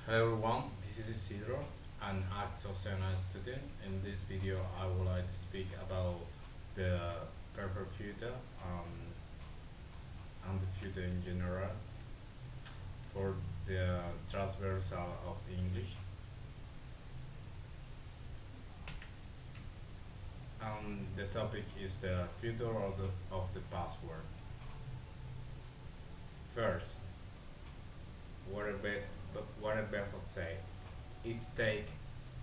Hello everyone, this is Isidro, an Art Sociana student. In this video, I would like to speak about the perfect future and the future in general for the transversal of English. And the topic is the future of the password. First, Warren Buffett said, it takes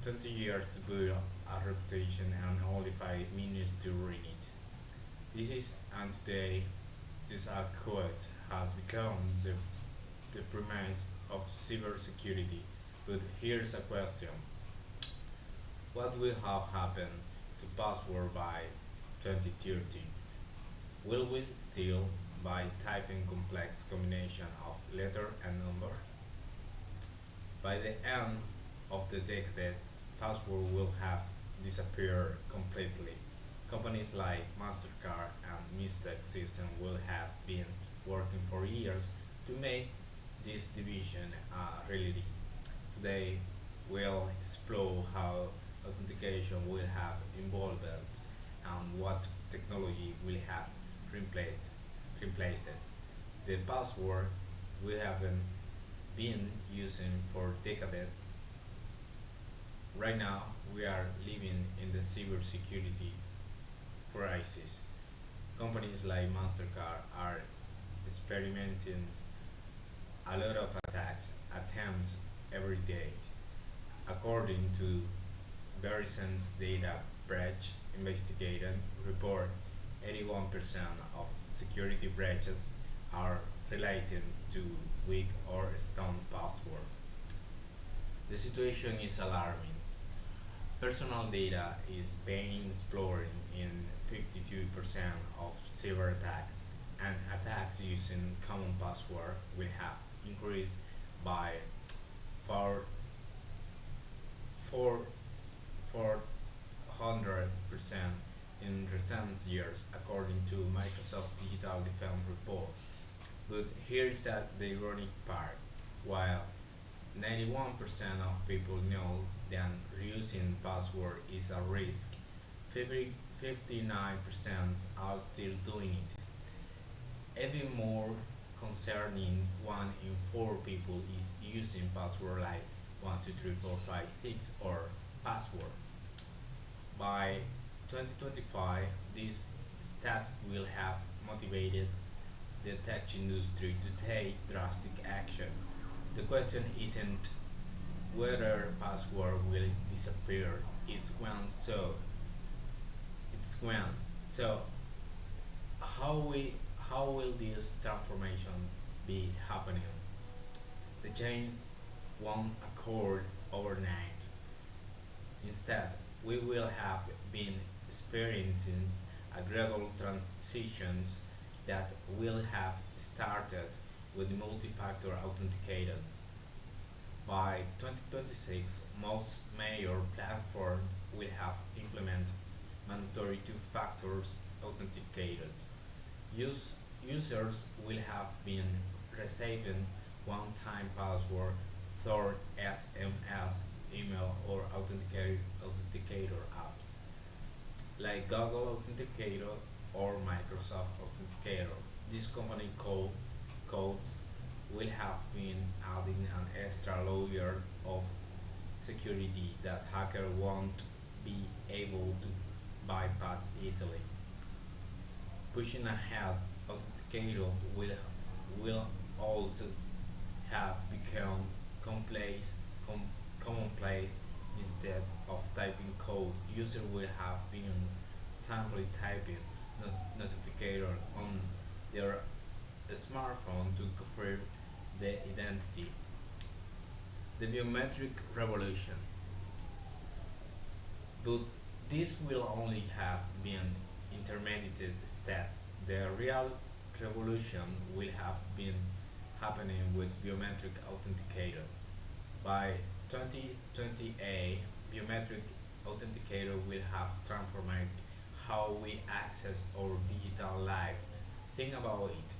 20 years to build a reputation and only 5 minutes to ruin it. This is and today this quote has become the premise of cybersecurity. But here's a question. What will have happened to password by 2030? Will we still by typing complex combination of letter and numbers? By the end of the decade, password will have disappeared completely. Companies like MasterCard and Mistake System will have been working for years to make this division a reality. Today, we'll explore how authentication will have evolved and what technology will have replaced, replaced it. The password we have been using for decades. Right now, we are living in the cybersecurity crisis. Companies like MasterCard are experimenting a lot of attempts every day. According to Verizon's data breach investigation report, 81% of security breaches are related to weak or strong password. The situation is alarming. Personal data is being explored in 52% of cyber attacks, and attacks using common password will have increased by 4, 4, 400% in recent years, according to Microsoft Digital Defense Report. But here's the ironic part. While 91% of people know that reusing password is a risk, 59% are still doing it. Even more concerning, 1 in 4 people is using password like 123456 or password. By 2025, this stat will have motivated the tech industry to take drastic action. The question isn't whether password will disappear, it's when. It's when. So how we how will this transformation be happening? The change won't occur overnight. Instead, we will have been experiencing a gradual transitions that will have started with multi-factor authentication. By 2026, most major platforms will have implemented mandatory two-factor authenticators. Users will have been receiving one-time password through SMS, email, or authenticator apps like Google Authenticator or Microsoft Authenticator. This company codes will have been adding an extra layer of security that hacker won't be able to bypass easily. Pushing ahead, Authenticator will also have become commonplace, commonplace instead of typing code. User will have been simply typing notification on their smartphone to confirm the identity. The biometric revolution. But this will only have been intermediate step. The real revolution will have been happening with biometric authenticator. By 2028, biometric authenticator will have transformed how we access our digital life. Think about it.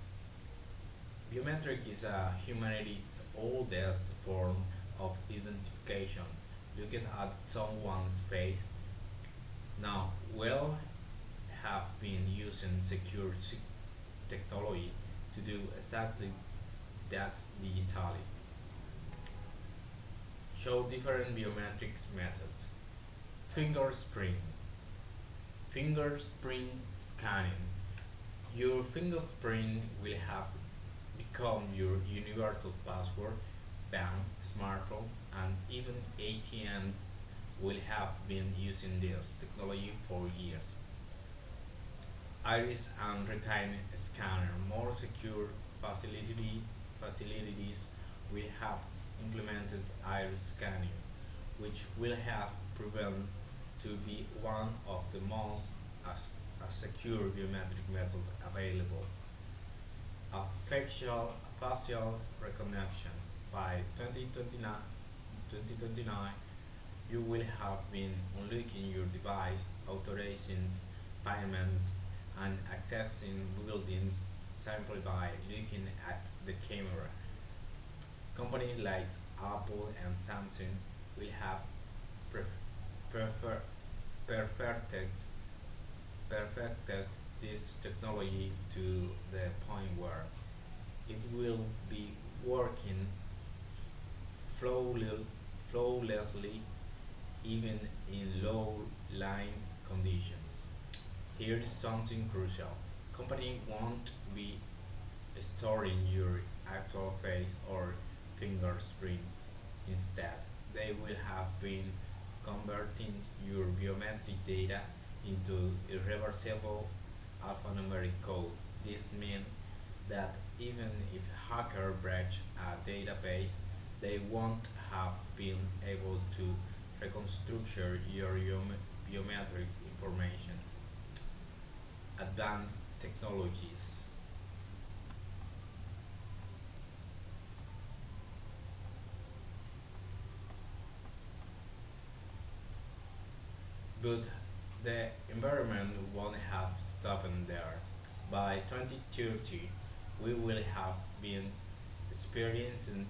Biometric is humanity's oldest form of identification, looking at someone's face. Now, we'll have been using technology to do exactly that digitally. Show different biometrics methods. Fingerprint. Fingerprint scanning. Your fingerprint will have become your universal password. Bank, smartphone, and even ATMs will have been using this technology for years. Iris and retina scanner, more secure facilities will have implemented iris scanning, which will have proven to be one of the most as, secure biometric methods available. A facial recognition by 2029, you will have been unlocking your device, authorizing payments, and accessing buildings simply by looking at the camera. Companies like Apple and Samsung will have pref- prefer- perfected, perfected this technology to the point where it will be working flawless, flawlessly even in low-lying conditions. Here's something crucial. Company won't be storing your actual face or fingerprint. Instead, they will have been converting your biometric data into irreversible alphanumeric code. This means that even if a hacker breach a database, they won't have been able to reconstruct your biometric information. Advanced technologies. But the environment won't have stopped there. By 2030, we will have been experiencing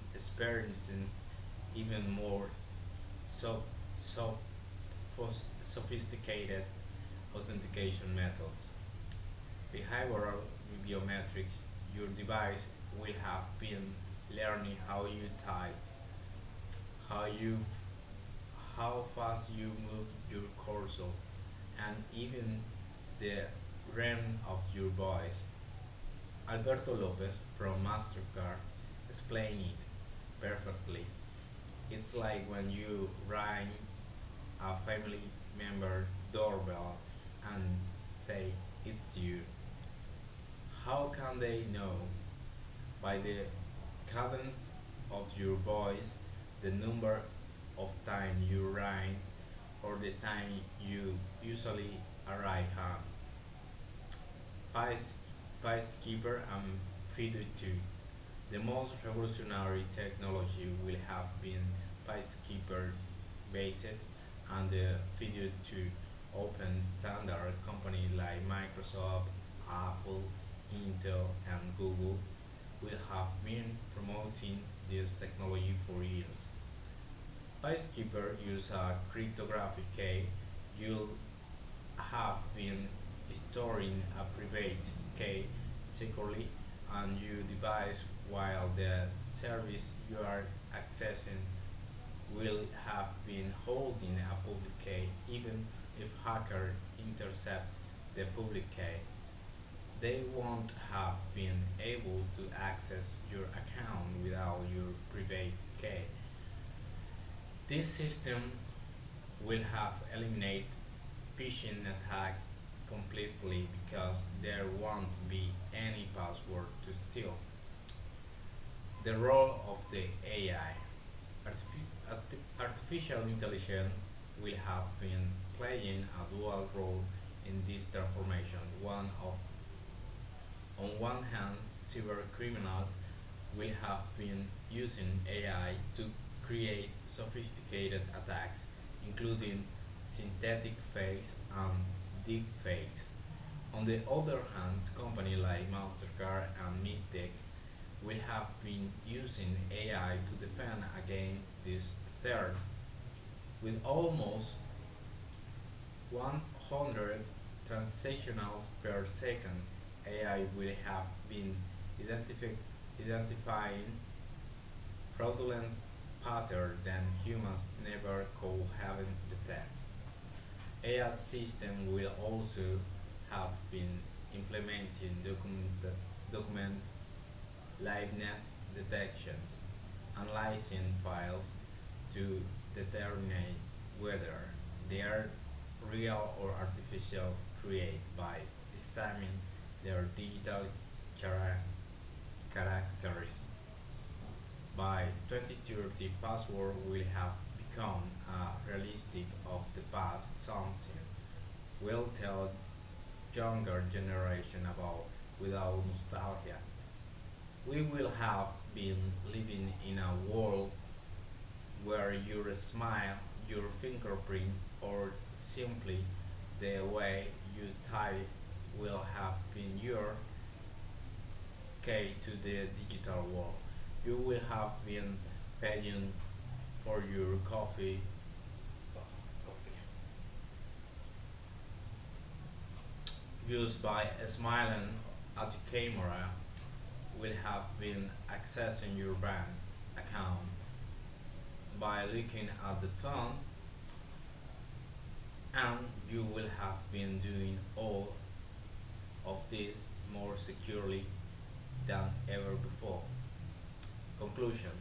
even more so, so sophisticated authentication methods. Behavioral biometrics, your device will have been learning how you type, how you how fast you move your cursor, and even the rhythm of your voice. Alberto Lopez from Mastercard explained it perfectly. It's like when you ring a family member doorbell and say it's you. How can they know? By the cadence of your voice, the number of time you ring, or the time you usually arrive home. Pace, Pacekeeper and Fido2. The most revolutionary technology will have been Pacekeeper based and the Fido2 open standard. Companies like Microsoft, Apple, Intel, and Google will have been promoting this technology for years. Pacekeeper use a cryptographic key. You'll have been storing a private key securely on your device while the service you are accessing will have been holding a public key. Even if hackers intercept the public key, they won't have been able to access your account without your private key. This system will have eliminated phishing attack completely because there won't be any password to steal. The role of the AI. Artificial intelligence will have been playing a dual role in this transformation. On one hand, cybercriminals will have been using AI to create sophisticated attacks, including synthetic face and deepfakes. On the other hand, companies like Mastercard and Mistake will have been using AI to defend against these Third, with almost 100 transactions per second, AI will have been identifying fraudulent patterns that humans never could have detected. AI system will also have been implementing document liveness detections, analyzing files to determine whether they are real or artificial created by examining their digital characters. By 2030, password will have become a realistic of the past, something will tell younger generation about without nostalgia. We will have been living in a world where your smile, your fingerprint, or simply the way you type will have been your key to the digital world. You will have been paying for your coffee just by smiling at the camera, will have been accessing your bank account by looking at the phone, and you will have been doing all of this more securely than ever before. Conclusion: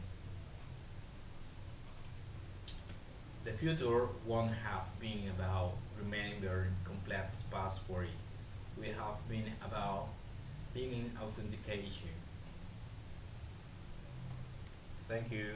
the future won't have been about remembering complex passwords. We have been about being authentication. Thank you.